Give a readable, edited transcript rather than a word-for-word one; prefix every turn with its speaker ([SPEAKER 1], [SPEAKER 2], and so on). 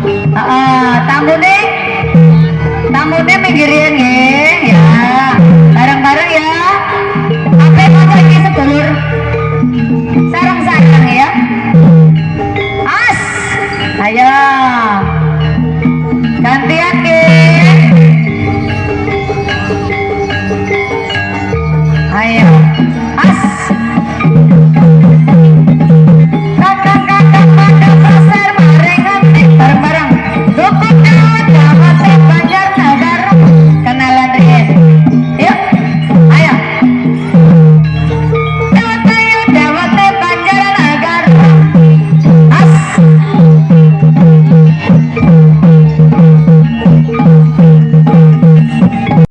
[SPEAKER 1] Tamu deh, tamu deh minggirin ya, bareng-bareng ya. Apa yang mau lagi sedulur? Sarang-sarang ya. As, ayo gantian ke.